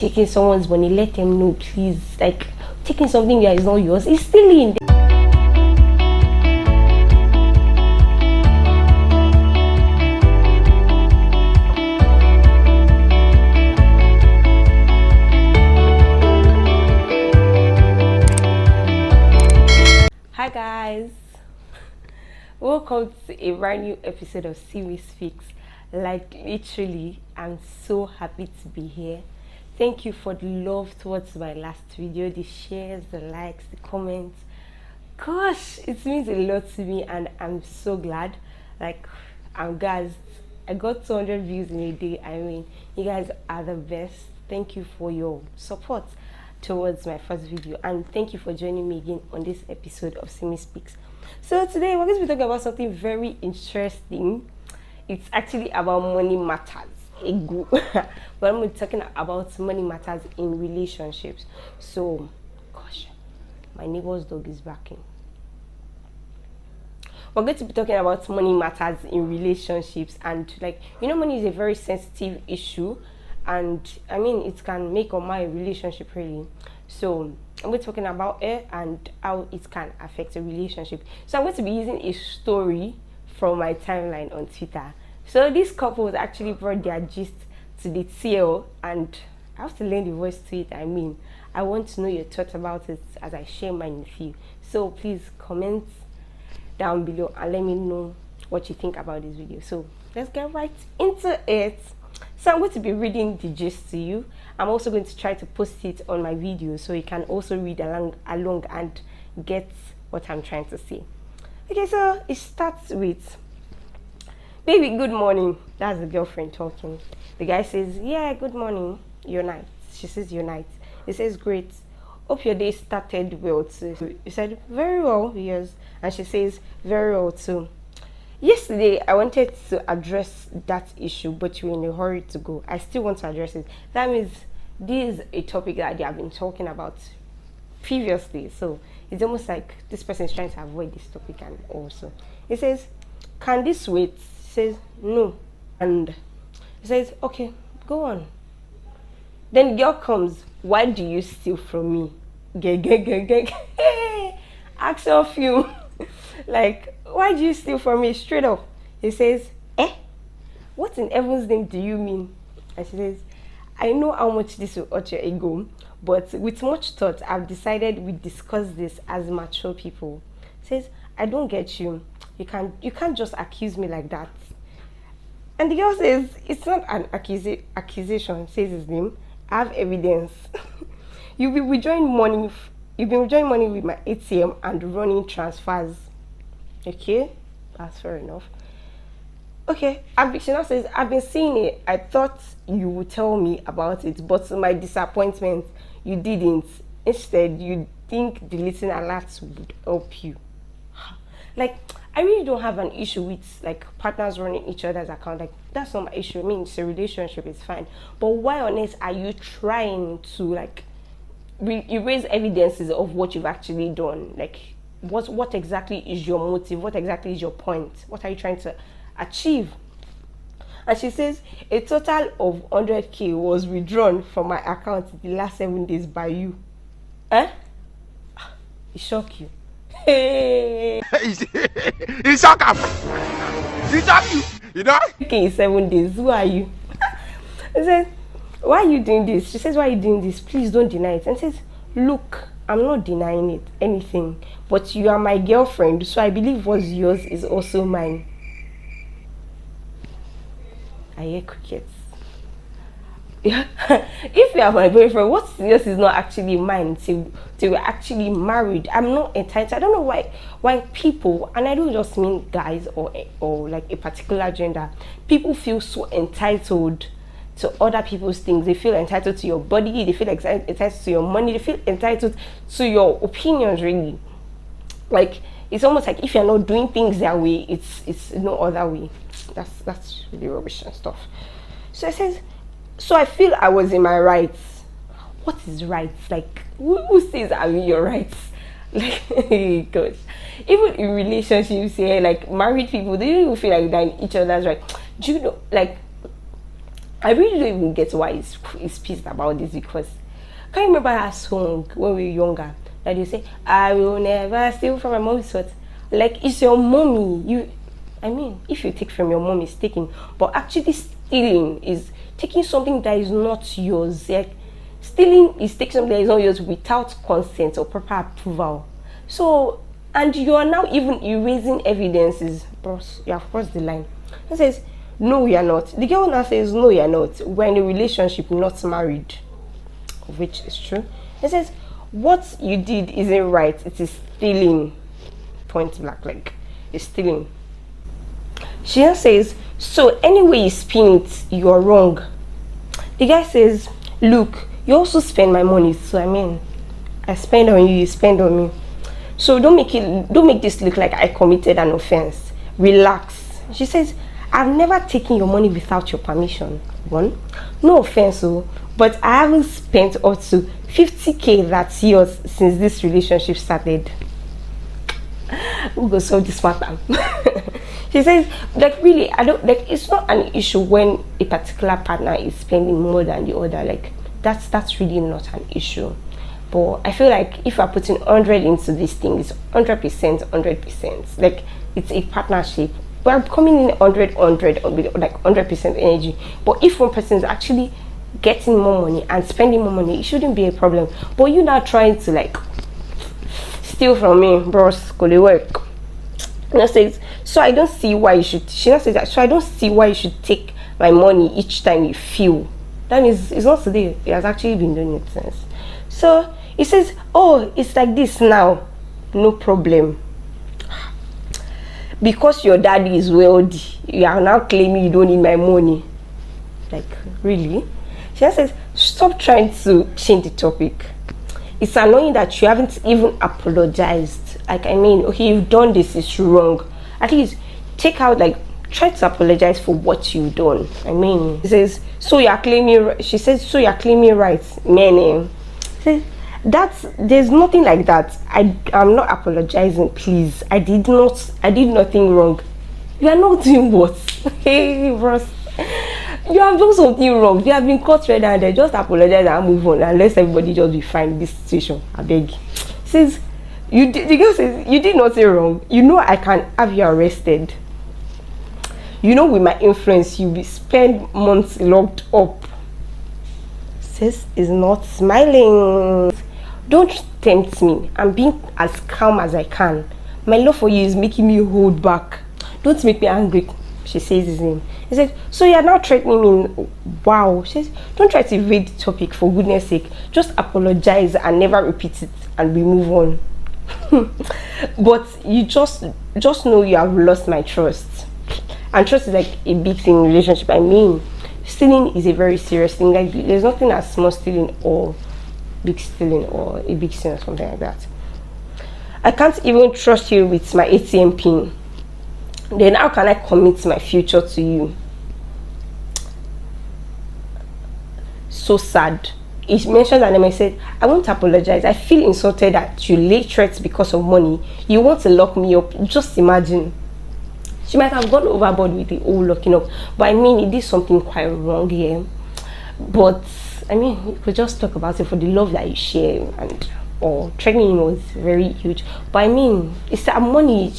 taking someone's money, let them know, please. Like, taking something that is not yours is stealing. Hi guys, welcome to a brand new episode of Simi Speaks. Like, literally, I'm so happy to be here. Thank you for the love towards my last video, the shares, the likes, the comments. Gosh, it means a lot to me and I'm so glad. Like, I'm gassed. I got 200 views in a day. I mean, you guys are the best. Thank you for your support towards my first video, and thank you for joining me again on this episode of Simi Speaks. So today we're going to be talking about something very interesting. It's actually about money matters. But I'm going to be talking about money matters in relationships. So, gosh, my neighbor's dog is barking. We're going to be talking about money matters in relationships, and money is a very sensitive issue, and I mean, it can make or mar a relationship, really. So I'm going to be talking about it and how it can affect a relationship. So I'm going to be using a story from my timeline on Twitter. So this couple was actually brought their gist to the TL, and I have to lend the voice to it. I mean, I want to know your thoughts about it as I share mine with you. So please comment down below and let me know what you think about this video. So let's get right into it. So I'm going to be reading the gist to you. I'm also going to try to post it on my video so you can also read along and get what I'm trying to say. Okay, so it starts with, "Baby, good morning." That's the girlfriend talking. The guy says, "Yeah, good morning. Your night." She says, "Your night." He says, "Great. Hope your day started well too." He said, "Very well, yes." And she says, "Very well too. Yesterday, I wanted to address that issue, but you were in a hurry to go. I still want to address it." That means this is a topic that they have been talking about previously. So it's almost like this person is trying to avoid this topic. And also, he says, "Can this wait?" He says, "No." And he says, "Okay, go on." Then the girl comes, "Why do you steal from me?" Action film. Like, why do you steal from me? Straight up. He says, "What in heaven's name do you mean?" And she says, "I know how much this will hurt your ego, but with much thought, I've decided we discuss this as mature people." He says, "I don't get you. You can't just accuse me like that." And the girl says, "It's not an accusation," says his name. "I have evidence." You've been withdrawing money with my ATM and running transfers." Okay, that's fair enough. Okay, she now says, "I've been seeing it. I thought you would tell me about it, but to my disappointment, you didn't. Instead, you think deleting alerts would help you." Like, I really don't have an issue with partners running each other's account. Like, that's not my issue. I mean, it's a relationship, it's fine. But why on earth are you trying to erase evidences of what you've actually done? Like, what exactly is your motive? What exactly is your point? What are you trying to achieve? And she says, "A total of 100k was withdrawn from my account the last 7 days by you." It shocked you. Hey. He shock him. He shock you. You know? Okay, 7 days. Who are you? I said, "Why are you doing this?" She says, "Why are you doing this? Please don't deny it." And says, "Look, I'm not denying it, anything, but you are my girlfriend, so I believe what's yours is also mine." I hear crickets. Yeah. If you are my boyfriend, what's yours is not actually mine till we're actually married. I'm not entitled. I don't know why people, and I don't just mean guys or like a particular gender, people feel so entitled to other people's things. They feel entitled to your body, they feel entitled to your money, they feel entitled to your opinions, really. Like, it's almost like if you're not doing things their way, it's no other way. That's really rubbish and stuff. So it says, "So I feel I was in my rights." What is rights? Like, who says I'm in your rights? Like, gosh. Even in relationships here, like married people, they don't even feel like they're in each other's right. Do you know, like, I really don't even get why he's pissed about this, because can you remember that song when we were younger that they say, I will never steal from my mom's sweat? Like, it's your mommy. I mean, if you take from your mom, it's taking. But actually stealing is taking something that is not yours. Like, stealing is taking something that is not yours without consent or proper approval. So, and you are now even erasing evidences. Bros, you have crossed the line. He says, no, you are not. The girl now says, no, you are not. We're in a relationship, not married. Which is true. He says, what you did isn't right. It is stealing. Point blank, like, it's stealing. She then says, so anyway you spin it, you're wrong. The guy says, look, you also spend my money, so I mean, I spend on you, you spend on me. So don't make this look like I committed an offense. Relax. She says, I've never taken your money without your permission. One, no offense, but I haven't spent up to 50k that's yours since this relationship started. We'll go solve this matter. She says, like, really, I don't, like, it's not an issue when a particular partner is spending more than the other. Like, that's really not an issue. But I feel like if you're putting 100 into this thing, it's 100%, 100%. Like, it's a partnership. We're coming in 100 with like 100% energy. But if one person is actually getting more money and spending more money, it shouldn't be a problem. But you're not trying to, like, steal from me, bros, could it work? And I says, so I don't see why you should. She now says that, so I don't see why you should take my money each time you feel. That means it's not today. It has actually been doing it since. So he says, oh, it's like this now. No problem. Because your daddy is wealthy, you are now claiming you don't need my money. Like, really? She now says, stop trying to change the topic. It's annoying that you haven't even apologized. Like, I mean, okay, you've done this, it's wrong. At least take out, like, try to apologize for what you've done. I mean, he says, so you're claiming, she says, so you're claiming rights, meaning, there's nothing like that. I'm not apologizing, please. I did nothing wrong. You are not doing what? Hey, bros, you have done something wrong. You have been caught red-handed. Just apologize and move on, and let everybody just be fine in this situation. I beg. Says, the girl says, you did nothing wrong. You know I can have you arrested. You know, with my influence, you'll be spend months locked up. Sis is not smiling. Don't tempt me. I'm being as calm as I can. My love for you is making me hold back. Don't make me angry. She says his name. He said, so you're now threatening me. Wow. She says, don't try to evade the topic, for goodness sake. Just apologize and never repeat it, and we move on. But you just know you have lost my trust. And trust is like a big thing in relationship. I mean, stealing is a very serious thing. Like, there's nothing as small stealing or big stealing or a big sin or something like that. I can't even trust you with my ATM pin. Then how can I commit my future to you? So sad. He mentioned that, and I said, I won't apologize. I feel insulted that you lay threats because of money. You want to lock me up. Just imagine. She might have gone overboard with the whole locking up. But I mean, he did something quite wrong here. But I mean, you could just talk about it for the love that you share, and or threatening was very huge. But I mean, it's her money.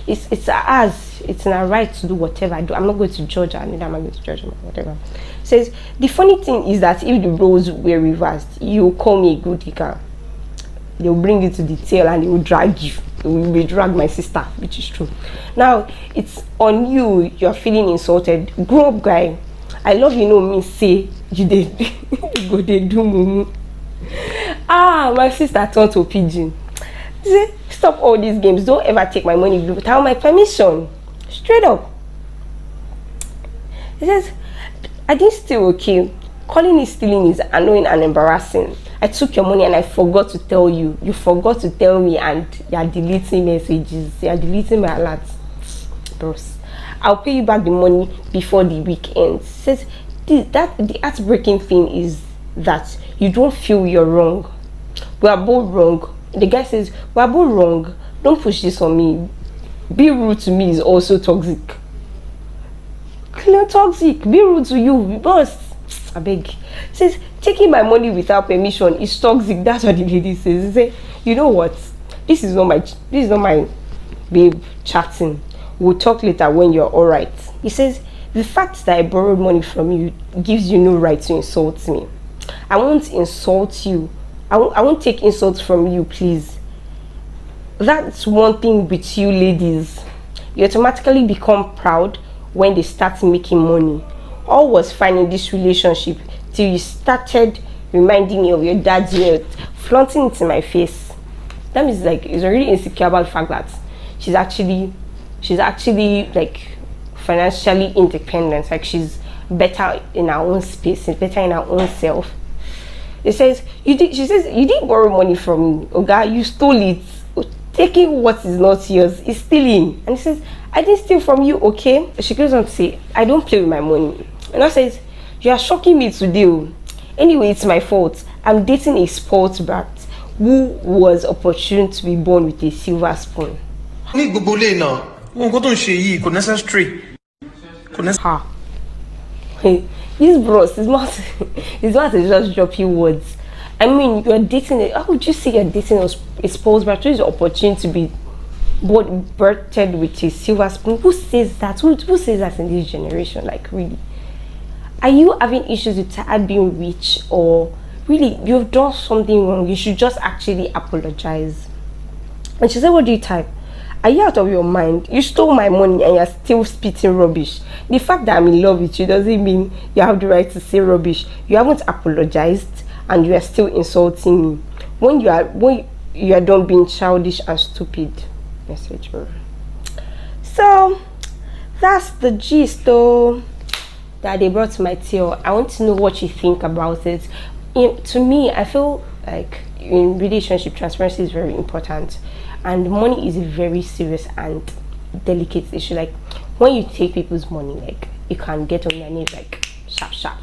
It's ours. It's in our right to do whatever I do. I'm not going to judge her. Neither am I going to judge her. Whatever. Says the funny thing is that if the roles were reversed, you call me a good digger. They'll bring you to the tail and they will drag you. They will drag my sister, which is true. Now it's on you. You're feeling insulted. Grow up, guy. I love you know me say you did go they do mumu. My sister turned to a pigeon. Say, stop all these games. Don't ever take my money without my permission. Straight up. He says, I didn't steal, okay. Calling it stealing is annoying and embarrassing. I took your money and I forgot to tell you. You forgot to tell me, and you're deleting messages. You're deleting my alerts. Bros, I'll pay you back the money before the week ends. Says the heartbreaking thing is that you don't feel you're wrong. We are both wrong. The guy says, we are both wrong. Don't push this on me. Be rude to me is also toxic. toxic, be rude to you, boss. I beg. Says taking my money without permission is toxic. That's what the lady says. He say, you know what? This is not my babe chatting. We'll talk later when you're alright. He says, the fact that I borrowed money from you gives you no right to insult me. I won't insult you. I won't take insults from you, please. That's one thing with you ladies. You automatically become proud when they start making money. All was fine in this relationship till you started reminding me of your dad's wealth, flaunting it in my face. That means like he's already insecure about the fact that she's actually like financially independent, like she's better in her own space, better in her own self. She says you didn't borrow money from me, okay? You stole it. Taking what is not yours is stealing. And he says, I didn't steal from you, okay? She goes on to say, I don't play with my money. And I says, you are shocking me today. Anyway, it's my fault. I'm dating a spoiled brat who was opportune to be born with a silver spoon. Ha. Hey, this bros is not just dropping words. I mean, you're dating how would you say you're dating a spouse brat who is opportune to be birthed with a silver spoon? Who says that? Who says that in this generation? Like, really? Are you having issues with Dad being rich, or really you've done something wrong? You should just actually apologize. And she said, what do you type? Are you out of your mind? You stole my money and you're still spitting rubbish. The fact that I'm in love with you doesn't mean you have the right to say rubbish. You haven't apologized and you are still insulting me. When you are done being childish and stupid. Message. So that's the gist though that they brought to my tail. I want to know what you think about it. To me, I feel like in relationship, transparency is very important, and money is a very serious and delicate issue. Like when you take people's money, like you can get on your knees like sharp.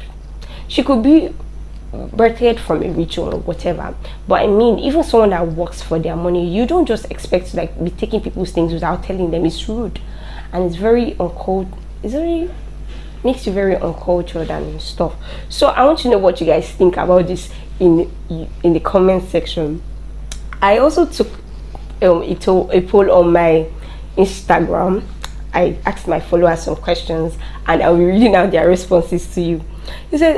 She could be birthed from a rich or whatever, but I mean, even someone that works for their money, you don't just expect to like be taking people's things without telling them. It's rude, and it's very makes you very uncultured and stuff. So I want to know what you guys think about this in the comment section. I also took a poll on my Instagram. I asked my followers some questions and I'll be reading out their responses to you. He said,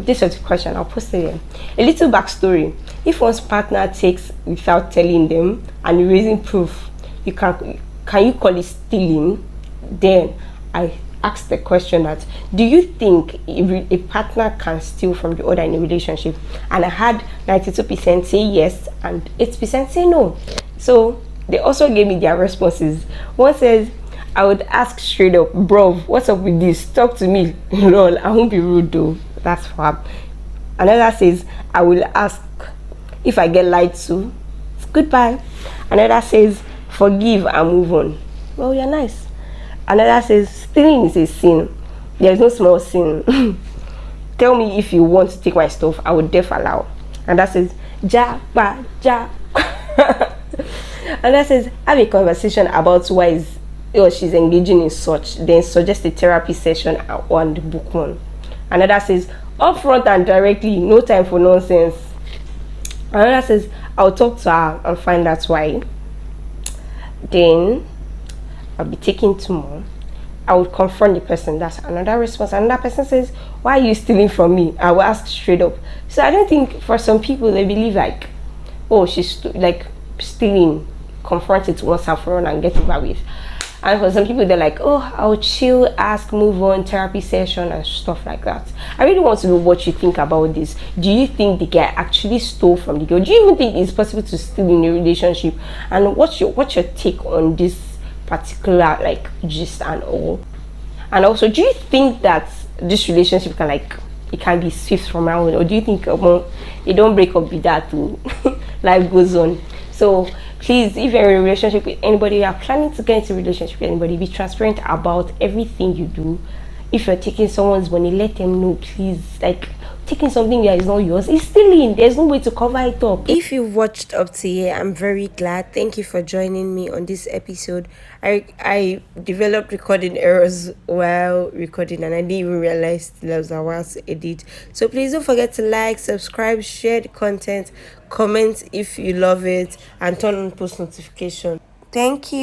this was the question, I'll post it here. A little backstory. If one's partner takes without telling them and erasing proof, can you call it stealing? Then I asked the question that, do you think a partner can steal from the other in a relationship? And I had 92% say yes and 8% say no. So they also gave me their responses. One says, I would ask straight up, bro, what's up with this? Talk to me. Lol, I won't be rude though. That's fab. Another says, I will ask if I get lied to. Goodbye. Another says, forgive and move on. Well, you're nice. Another says, stealing is a sin. There's no small sin. Tell me if you want to take my stuff, I would def allow. And that says, ja. And that says, have a conversation about why she's engaging in such, then suggest a therapy session and book one. Another says, upfront and directly, no time for nonsense. Another says, I'll talk to her and find out why. Then I'll be taking 2 more. I would confront the person. That's another response. Another person says, why are you stealing from me? I will ask straight up. So I don't think, for some people, they believe like, oh, she's like stealing, confront it once and for all and get over with. And for some people, they're like, oh, I'll chill, ask, move on, therapy session and stuff like that. I really want to know what you think about this. Do you think the guy actually stole from the girl? Do you even think it's possible to steal in a relationship? And what's your take on this particular like gist and all? And also, do you think that this relationship can be swift from now on, or do you think it don't break up with that too? Life goes on. So please, if you're in a relationship with anybody, you are planning to get into a relationship with anybody, be transparent about everything you do. If you're taking someone's money, let them know, please. Like, taking something that is not yours is stealing. There's no way to cover it up. If you've watched up to here, I'm very glad. Thank you for joining me on this episode. I developed recording errors while recording, and I didn't even realize there was a while to edit. So please don't forget to like, subscribe, share the content, comment if you love it, and turn on post notification. Thank you.